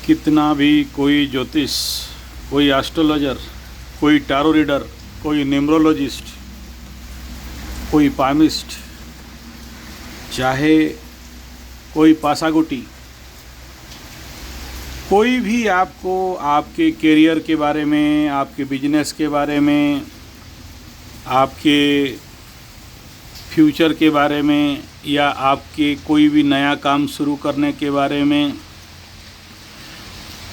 कितना भी कोई ज्योतिष, कोई एस्ट्रोलॉजर, कोई टैरो रीडर, कोई न्यूमरोलॉजिस्ट, कोई पामिस्ट, चाहे कोई पासागुटी, कोई भी आपको आपके करियर के बारे में, आपके बिजनेस के बारे में, आपके फ्यूचर के बारे में या आपके कोई भी नया काम शुरू करने के बारे में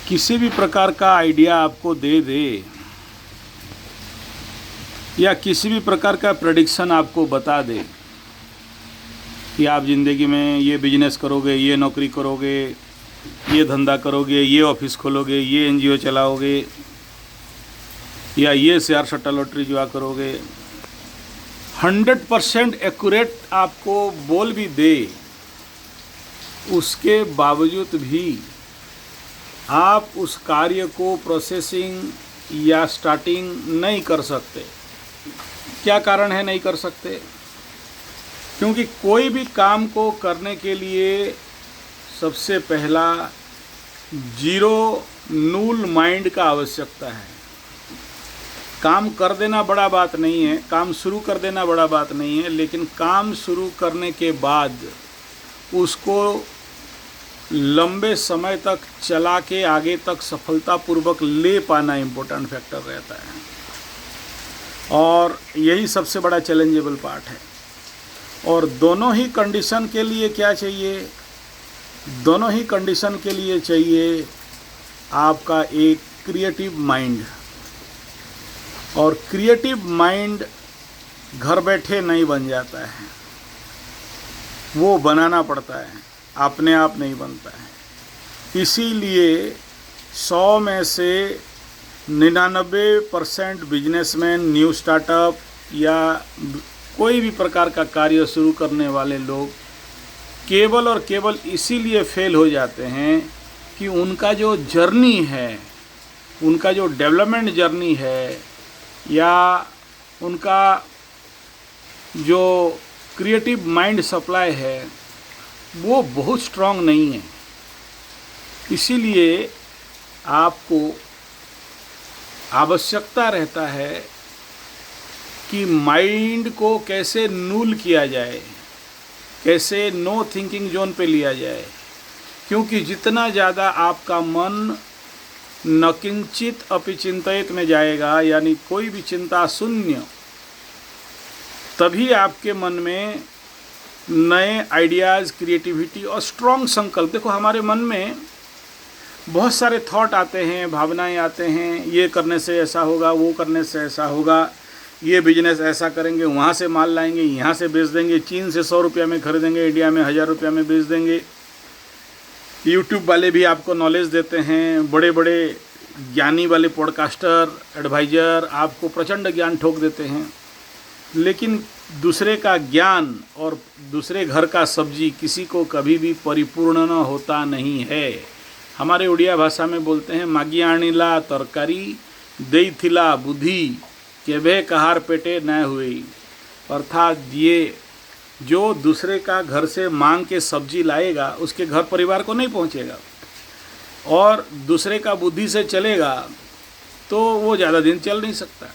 किसी भी प्रकार का आइडिया आपको दे दे या किसी भी प्रकार का प्रेडिक्शन आपको बता दे कि आप ज़िंदगी में ये बिजनेस करोगे, ये नौकरी करोगे, ये धंधा करोगे, ये ऑफिस खोलोगे, ये एनजीओ चलाओगे या ये शेयर सट्टा लॉटरी जुआ करोगे, 100% एक्यूरेट आपको बोल भी दे, उसके बावजूद भी आप उस कार्य को प्रोसेसिंग या स्टार्टिंग नहीं कर सकते। क्या कारण है नहीं कर सकते? क्योंकि कोई भी काम को करने के लिए सबसे पहला जीरो नूल माइंड का आवश्यकता है। काम कर देना बड़ा बात नहीं है, काम शुरू कर देना बड़ा बात नहीं है, लेकिन काम शुरू करने के बाद उसको लंबे समय तक चला के आगे तक सफलतापूर्वक ले पाना इम्पोर्टेंट फैक्टर रहता है और यही सबसे बड़ा चैलेंजेबल पार्ट है। और दोनों ही कंडीशन के लिए क्या चाहिए? दोनों ही कंडीशन के लिए चाहिए आपका एक क्रिएटिव माइंड। और क्रिएटिव माइंड घर बैठे नहीं बन जाता है, वो बनाना पड़ता है, अपने आप नहीं बनता है। इसीलिए 100 में से 99% बिजनेसमैन, न्यू स्टार्टअप या कोई भी प्रकार का कार्य शुरू करने वाले लोग केवल और केवल इसीलिए फेल हो जाते हैं कि उनका जो जर्नी है, उनका जो डेवलपमेंट जर्नी है या उनका जो क्रिएटिव माइंड सप्लाई है वो बहुत स्ट्रांग नहीं है। इसीलिए आपको आवश्यकता रहता है कि माइंड को कैसे नूल किया जाए, कैसे नो थिंकिंग जोन पे लिया जाए। क्योंकि जितना ज़्यादा आपका मन न किंचित अपि चिंतित में जाएगा, यानी कोई भी चिंता शून्य, तभी आपके मन में नए आइडियाज़, क्रिएटिविटी और स्ट्रॉन्ग संकल्प। देखो, हमारे मन में बहुत सारे थॉट आते हैं, भावनाएं आते हैं, ये करने से ऐसा होगा, वो करने से ऐसा होगा, ये बिजनेस ऐसा करेंगे, वहाँ से माल लाएंगे, यहाँ से बेच देंगे, चीन से 100 रुपया में खरीदेंगे, इंडिया में 1000 रुपया में बेच देंगे। यूट्यूब वाले भी आपको नॉलेज देते हैं, बड़े बड़े ज्ञानी वाले पॉडकास्टर, एडवाइज़र आपको प्रचंड ज्ञान ठोक देते हैं। लेकिन दूसरे का ज्ञान और दूसरे घर का सब्जी किसी को कभी भी परिपूर्ण न होता नहीं है। हमारे उड़िया भाषा में बोलते हैं, मागी आनिला तरकारी देइथिला बुद्धि केभे कहार पेटे न हुई। अर्थात ये जो दूसरे का घर से मांग के सब्जी लाएगा उसके घर परिवार को नहीं पहुंचेगा, और दूसरे का बुद्धि से चलेगा तो वो ज़्यादा दिन चल नहीं सकता।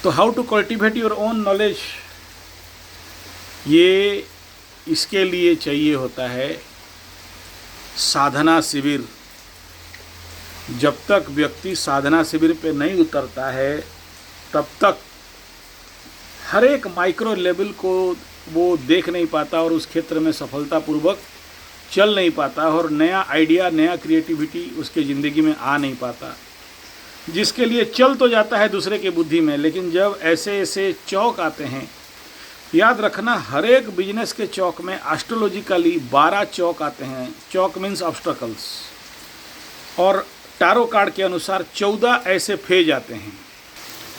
तो how to cultivate your own knowledge, ये इसके लिए चाहिए होता है साधना शिविर। जब तक व्यक्ति साधना शिविर पे नहीं उतरता है तब तक हर एक माइक्रो लेवल को वो देख नहीं पाता और उस क्षेत्र में सफलतापूर्वक चल नहीं पाता और नया आइडिया, नया क्रिएटिविटी उसके ज़िंदगी में आ नहीं पाता। जिसके लिए चल तो जाता है दूसरे के बुद्धि में, लेकिन जब ऐसे ऐसे चौक आते हैं, याद रखना हर एक बिजनेस के चौक में एस्ट्रोलॉजिकली 12 चौक आते हैं। चौक मीन्स ऑब्स्टकल्स। और टैरो कार्ड के अनुसार 14 ऐसे फेज आते हैं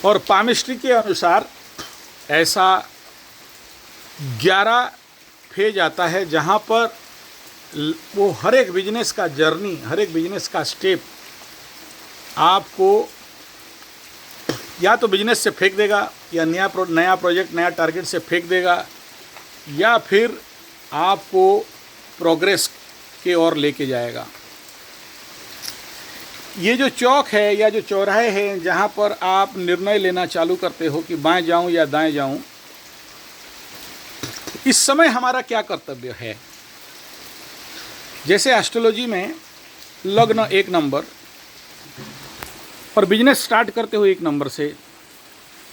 और पामिस्ट्री के अनुसार ऐसा 11 फेज आता है, जहाँ पर वो हर एक बिजनेस का जर्नी, हर एक बिजनेस का स्टेप आपको या तो बिजनेस से फेंक देगा या नया प्रोजेक्ट, नया टारगेट से फेंक देगा, या फिर आपको प्रोग्रेस के ओर लेके जाएगा। ये जो चौक है या जो चौराहे हैं जहाँ पर आप निर्णय लेना चालू करते हो कि बाएं जाऊं या दाएं जाऊं, इस समय हमारा क्या कर्तव्य है। जैसे एस्ट्रोलॉजी में लग्न 1 नंबर और बिजनेस स्टार्ट करते हो 1 नंबर से,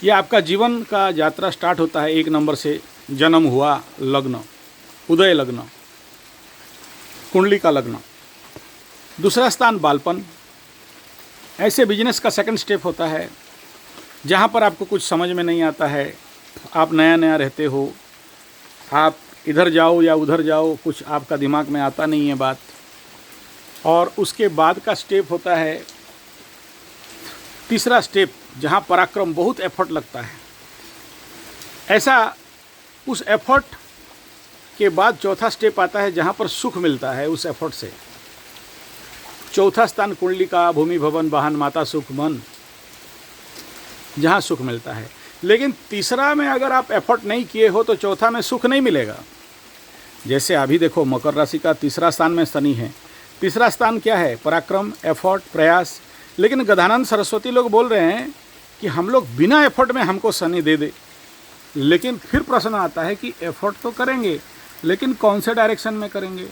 या आपका जीवन का यात्रा स्टार्ट होता है 1 नंबर से, जन्म हुआ लग्न, उदय लग्न, कुंडली का लग्न। दूसरा स्थान बालपन। ऐसे बिजनेस का सेकंड स्टेप होता है जहाँ पर आपको कुछ समझ में नहीं आता है, आप नया नया रहते हो, आप इधर जाओ या उधर जाओ, कुछ आपका दिमाग में आता नहीं है बात। और उसके बाद का स्टेप होता है तीसरा स्टेप, जहाँ पराक्रम, बहुत एफर्ट लगता है। ऐसा उस एफर्ट के बाद चौथा स्टेप आता है जहाँ पर सुख मिलता है उस एफर्ट से। चौथा स्थान कुंडली का, भूमि भवन वाहन माता सुख मन, जहाँ सुख मिलता है। लेकिन तीसरा में अगर आप एफर्ट नहीं किए हो तो चौथा में सुख नहीं मिलेगा। जैसे अभी देखो मकर राशि का तीसरा स्थान में शनि है। तीसरा स्थान क्या है? पराक्रम, एफर्ट, प्रयास। लेकिन गजानंद सरस्वती लोग बोल रहे हैं कि हम लोग बिना एफर्ट में हमको शनि दे दे। लेकिन फिर प्रश्न आता है कि एफर्ट तो करेंगे, लेकिन कौन से डायरेक्शन में करेंगे,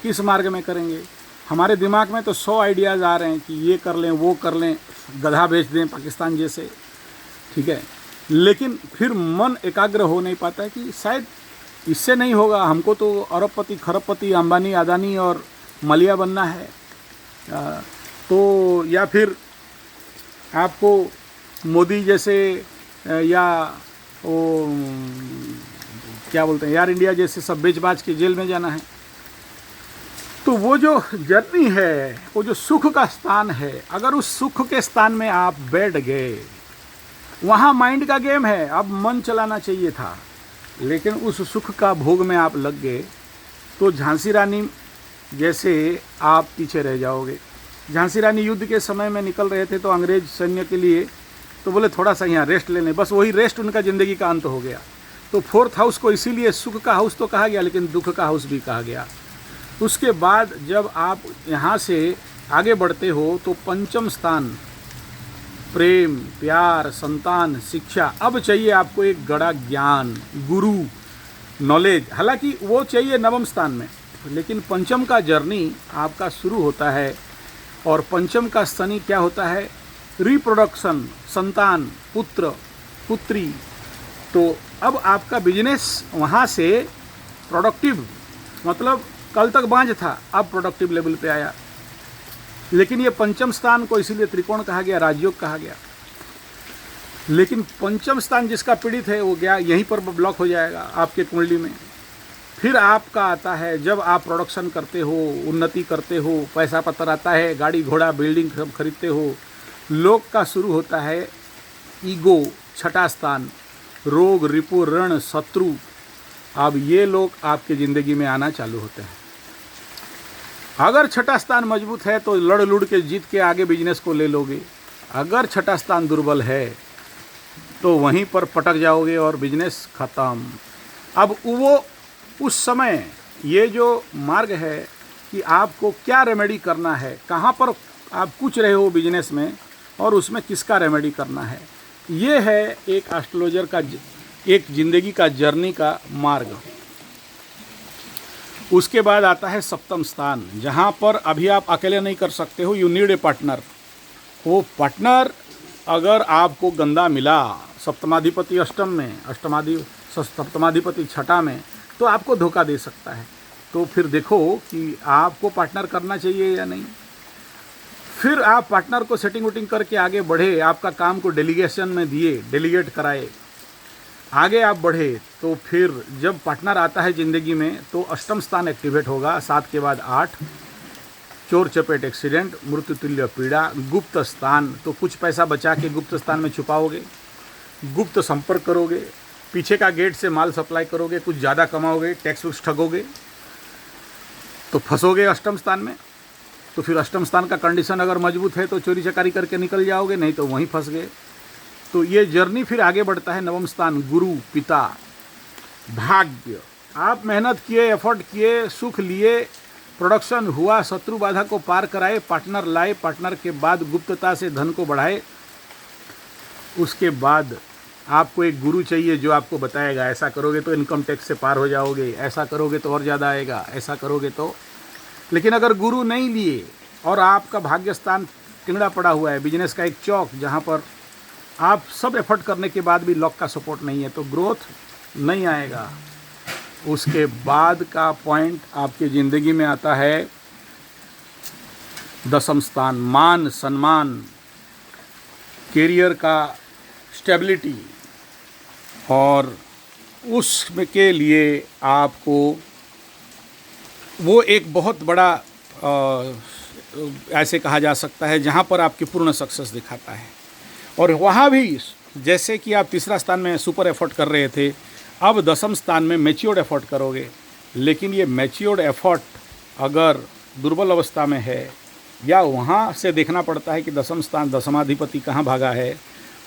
किस मार्ग में करेंगे। हमारे दिमाग में तो 100 आइडियाज़ आ रहे हैं कि ये कर लें, वो कर लें, गधा बेच दें पाकिस्तान जैसे, ठीक है। लेकिन फिर मन एकाग्र हो नहीं पाता है कि शायद इससे नहीं होगा, हमको तो अरबपति, खरबपति, अंबानी, अदानी और मलिया बनना है। तो या फिर आपको मोदी जैसे या वो क्या बोलते हैं, एयर इंडिया जैसे सब बेच बाच के जेल में जाना है। तो वो जो जर्नी है, वो जो सुख का स्थान है, अगर उस सुख के स्थान में आप बैठ गए, वहाँ माइंड का गेम है, अब मन चलाना चाहिए था, लेकिन उस सुख का भोग में आप लग गए तो झांसी रानी जैसे आप पीछे रह जाओगे। झांसी रानी युद्ध के समय में निकल रहे थे तो अंग्रेज सैन्य के लिए तो बोले थोड़ा सा यहाँ रेस्ट ले लें, बस वही रेस्ट उनका ज़िंदगी का अंत हो गया। तो 4th हाउस को इसीलिए सुख का हाउस तो कहा गया, लेकिन दुख का हाउस भी कहा गया। उसके बाद जब आप यहाँ से आगे बढ़ते हो तो 5म स्थान, प्रेम, प्यार, संतान, शिक्षा। अब चाहिए आपको एक गड़ा ज्ञान, गुरु, नॉलेज। हालांकि वो चाहिए 9वें स्थान में, लेकिन 5म का जर्नी आपका शुरू होता है। और 5म का शनि क्या होता है? रिप्रोडक्शन, संतान, पुत्र, पुत्री। तो अब आपका बिजनेस वहाँ से प्रोडक्टिव, मतलब कल तक बांझ था, अब प्रोडक्टिव लेवल पे आया। लेकिन ये 5म स्थान को इसीलिए त्रिकोण कहा गया, राजयोग कहा गया। लेकिन 5म स्थान जिसका पीड़ित है वो क्या यहीं पर ब्लॉक हो जाएगा आपके कुंडली में। फिर आपका आता है जब आप प्रोडक्शन करते हो, उन्नति करते हो, पैसा पत्थर आता है, गाड़ी घोड़ा बिल्डिंग सब खरीदते हो, लोग का शुरू होता है ईगो, 6ठा स्थान, रोग, रिपु, ऋण, शत्रु। अब ये लोग आपके ज़िंदगी में आना चालू होते हैं। अगर 6ठा स्थान मजबूत है तो लड़ लुड़ के जीत के आगे बिजनेस को ले लोगे। अगर 6ठा स्थान दुर्बल है तो वहीं पर पटक जाओगे और बिजनेस ख़त्म। अब वो उस समय ये जो मार्ग है कि आपको क्या रेमेडी करना है, कहाँ पर आप कुछ रहे हो बिजनेस में और उसमें किसका रेमेडी करना है, ये है एक एस्ट्रोलॉजर का एक ज़िंदगी का जर्नी का मार्ग। उसके बाद आता है 7म स्थान, जहाँ पर अभी आप अकेले नहीं कर सकते हो, यू नीड ए पार्टनर। वो पार्टनर अगर आपको गंदा मिला, सप्तमाधिपति अष्टम में, सप्तमाधिपति 6ठा में, तो आपको धोखा दे सकता है। तो फिर देखो कि आपको पार्टनर करना चाहिए या नहीं। फिर आप पार्टनर को सेटिंग वुटिंग करके आगे बढ़े, आपका काम को डेलीगेशन में दिए, डेलीगेट कराए, आगे आप बढ़े। तो फिर जब पार्टनर आता है ज़िंदगी में तो 8म स्थान एक्टिवेट होगा, 7 के बाद 8, चोर चपेट एक्सीडेंट, मृत्यु तुल्य पीड़ा, गुप्त स्थान। तो कुछ पैसा बचा के गुप्त स्थान में छुपाओगे, गुप्त संपर्क करोगे, पीछे का गेट से माल सप्लाई करोगे, कुछ ज़्यादा कमाओगे, टैक्स वैक्स ठगोगे तो फंसोगे 8म स्थान में। तो फिर 8म स्थान का कंडीशन अगर मजबूत है तो चोरी चकारी करके निकल जाओगे, नहीं तो वहीं फंस गए। तो ये जर्नी फिर आगे बढ़ता है 9वें स्थान, गुरु, पिता, भाग्य। आप मेहनत किए, एफर्ट किए, सुख लिए, प्रोडक्शन हुआ, शत्रु बाधा को पार कराए, पार्टनर लाए, पार्टनर के बाद गुप्तता से धन को बढ़ाए। उसके बाद आपको एक गुरु चाहिए जो आपको बताएगा ऐसा करोगे तो इनकम टैक्स से पार हो जाओगे, ऐसा करोगे तो और ज़्यादा आएगा, ऐसा करोगे तो। लेकिन अगर गुरु नहीं लिए और आपका भाग्य स्थान टिंगड़ा पड़ा हुआ है, बिजनेस का एक चौक जहाँ पर आप सब एफर्ट करने के बाद भी लॉक का सपोर्ट नहीं है, तो ग्रोथ नहीं आएगा। उसके बाद का पॉइंट आपकी ज़िंदगी में आता है दसम स्थान, मान सम्मान, कैरियर का स्टेबिलिटी, और उसके लिए आपको वो एक बहुत बड़ा ऐसे कहा जा सकता है जहाँ पर आपकी पूर्ण सक्सेस दिखाता है। और वहाँ भी जैसे कि आप तीसरा स्थान में सुपर एफर्ट कर रहे थे, अब दसम स्थान में मैच्योर्ड एफर्ट करोगे। लेकिन ये मैच्योर्ड एफर्ट अगर दुर्बल अवस्था में है, या वहाँ से देखना पड़ता है कि दसम स्थान दशमाधिपति कहाँ भागा है,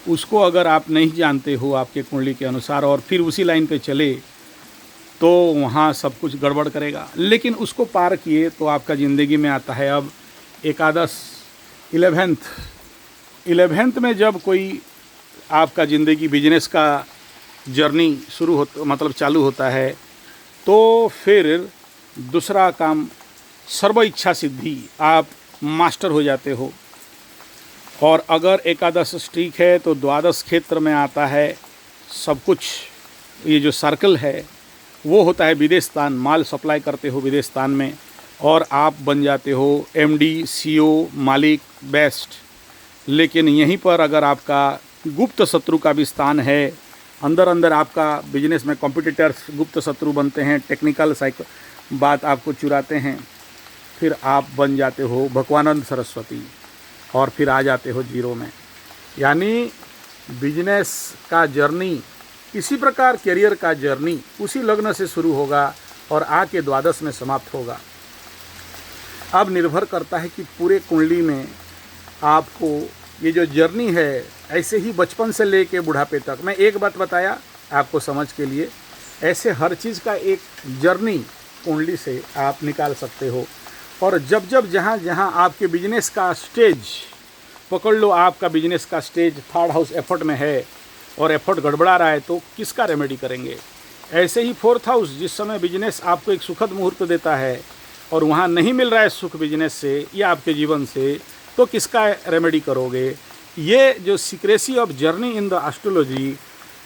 उसको अगर आप नहीं जानते हो आपके कुंडली के अनुसार और फिर उसी लाइन पे चले, तो वहाँ सब कुछ गड़बड़ करेगा। लेकिन उसको पार किए तो आपका ज़िंदगी में आता है अब एकादश, 11th में जब कोई आपका ज़िंदगी बिजनेस का जर्नी शुरू हो मतलब चालू होता है, तो फिर दूसरा काम सर्व इच्छा सिद्धि, आप मास्टर हो जाते हो। और अगर एकादश स्ट्रीक है तो द्वादश क्षेत्र में आता है सब कुछ। ये जो सर्कल है वो होता है विदेश स्थान, माल सप्लाई करते हो विदेश स्थान में और आप बन जाते हो MD, CEO, मालिक, बेस्ट। लेकिन यहीं पर अगर आपका गुप्त शत्रु का भी स्थान है, अंदर अंदर आपका बिजनेस में कॉम्पिटिटर्स गुप्त शत्रु बनते हैं, टेक्निकल बात आपको चुराते हैं, फिर आप बन जाते हो भगवानंद सरस्वती और फिर आ जाते हो जीरो में। यानी बिजनेस का जर्नी इसी प्रकार करियर का जर्नी उसी लग्न से शुरू होगा और आके द्वादश में समाप्त होगा। अब निर्भर करता है कि पूरे कुंडली में आपको ये जो जर्नी है ऐसे ही बचपन से लेके बुढ़ापे तक, मैं एक बात बताया आपको समझ के लिए, ऐसे हर चीज़ का एक जर्नी कुंडली से आप निकाल सकते हो। और जब जब जहाँ जहाँ आपके बिजनेस का स्टेज पकड़ लो, आपका बिजनेस का स्टेज थर्ड हाउस एफर्ट में है और एफर्ट गड़बड़ा रहा है, तो किसका रेमेडी करेंगे। ऐसे ही फोर्थ हाउस जिस समय बिजनेस आपको एक सुखद मुहूर्त देता है और वहाँ नहीं मिल रहा है सुख बिजनेस से या आपके जीवन से, तो किसका रेमेडी करोगे। ये जो secrecy of journey in the astrology,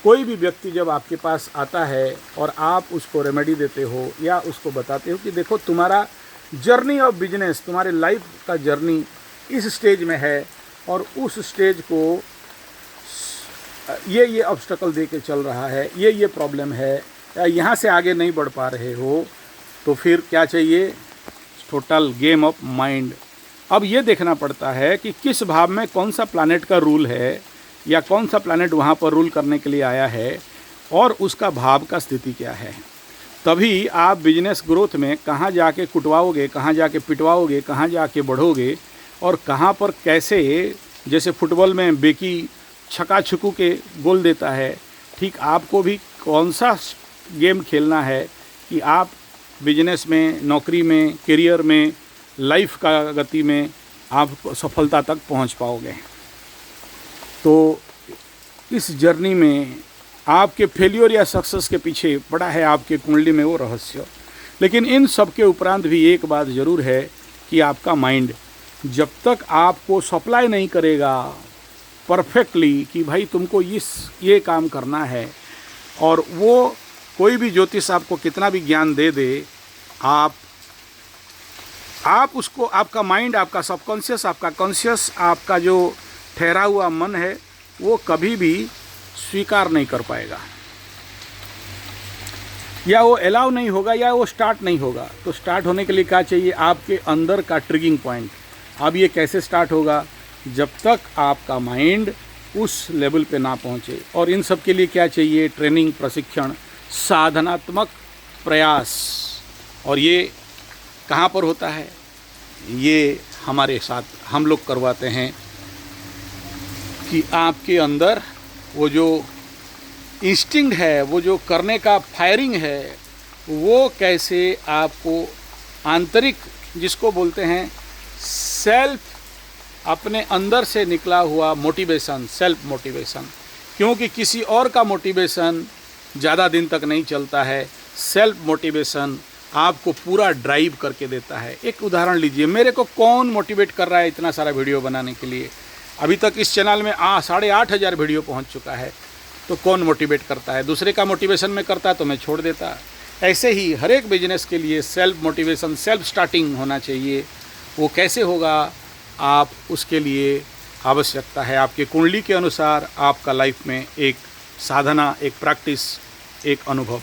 कोई भी व्यक्ति जब आपके पास आता है और आप उसको रेमेडी देते हो या उसको बताते हो कि देखो तुम्हारा जर्नी ऑफ बिजनेस, तुम्हारे लाइफ का जर्नी इस स्टेज में है और उस स्टेज को ये ऑब्स्टकल दे के चल रहा है, ये प्रॉब्लम है, या यहाँ से आगे नहीं बढ़ पा रहे हो, तो फिर क्या चाहिए, टोटल गेम ऑफ माइंड। अब ये देखना पड़ता है कि किस भाव में कौन सा प्लैनेट का रूल है या कौन सा प्लैनेट वहाँ पर रूल करने के लिए आया है और उसका भाव का स्थिति क्या है। तभी आप बिजनेस ग्रोथ में कहाँ जाके कुटवाओगे, कहाँ जाके पिटवाओगे, कहाँ जाके बढ़ोगे और कहाँ पर कैसे, जैसे फुटबॉल में बेकी छक्का छुकू के गोल देता है, ठीक आपको भी कौन सा गेम खेलना है कि आप बिजनेस में, नौकरी में, करियर में, लाइफ का गति में आप सफलता तक पहुंच पाओगे। तो इस जर्नी में आपके फेलियर या सक्सेस के पीछे पड़ा है आपके कुंडली में वो रहस्य। लेकिन इन सब के उपरांत भी एक बात ज़रूर है कि आपका माइंड जब तक आपको सप्लाई नहीं करेगा परफेक्टली कि भाई तुमको ये काम करना है, और वो कोई भी ज्योतिष आपको कितना भी ज्ञान दे दे, आप उसको, आपका माइंड, आपका सबकॉन्शियस, आपका कॉन्शियस, आपका जो ठहरा हुआ मन है, वो कभी भी स्वीकार नहीं कर पाएगा, या वो अलाउ नहीं होगा, या वो स्टार्ट नहीं होगा। तो स्टार्ट होने के लिए क्या चाहिए, आपके अंदर का ट्रिगिंग पॉइंट। अब ये कैसे स्टार्ट होगा, जब तक आपका माइंड उस लेवल पे ना पहुँचे। और इन सब के लिए क्या चाहिए, ट्रेनिंग, प्रशिक्षण, साधनात्मक प्रयास। और ये कहाँ पर होता है, ये हमारे साथ हम लोग करवाते हैं कि आपके अंदर वो जो इंस्टिंक्ट है, वो जो करने का फायरिंग है, वो कैसे आपको आंतरिक जिसको बोलते हैं सेल्फ, अपने अंदर से निकला हुआ मोटिवेशन, सेल्फ मोटिवेशन। क्योंकि किसी और का मोटिवेशन ज़्यादा दिन तक नहीं चलता है, सेल्फ मोटिवेशन आपको पूरा ड्राइव करके देता है। एक उदाहरण लीजिए, मेरे को कौन मोटिवेट कर रहा है इतना सारा वीडियो बनाने के लिए? अभी तक इस चैनल में 8,500 वीडियो पहुंच चुका है, तो कौन मोटिवेट करता है? दूसरे का मोटिवेशन में करता तो मैं छोड़ देता। ऐसे ही हर एक बिजनेस के लिए सेल्फ मोटिवेशन, सेल्फ स्टार्टिंग होना चाहिए। वो कैसे होगा, आप उसके लिए आवश्यकता है आपके कुंडली के अनुसार आपका लाइफ में एक साधना, एक प्रैक्टिस, एक अनुभव।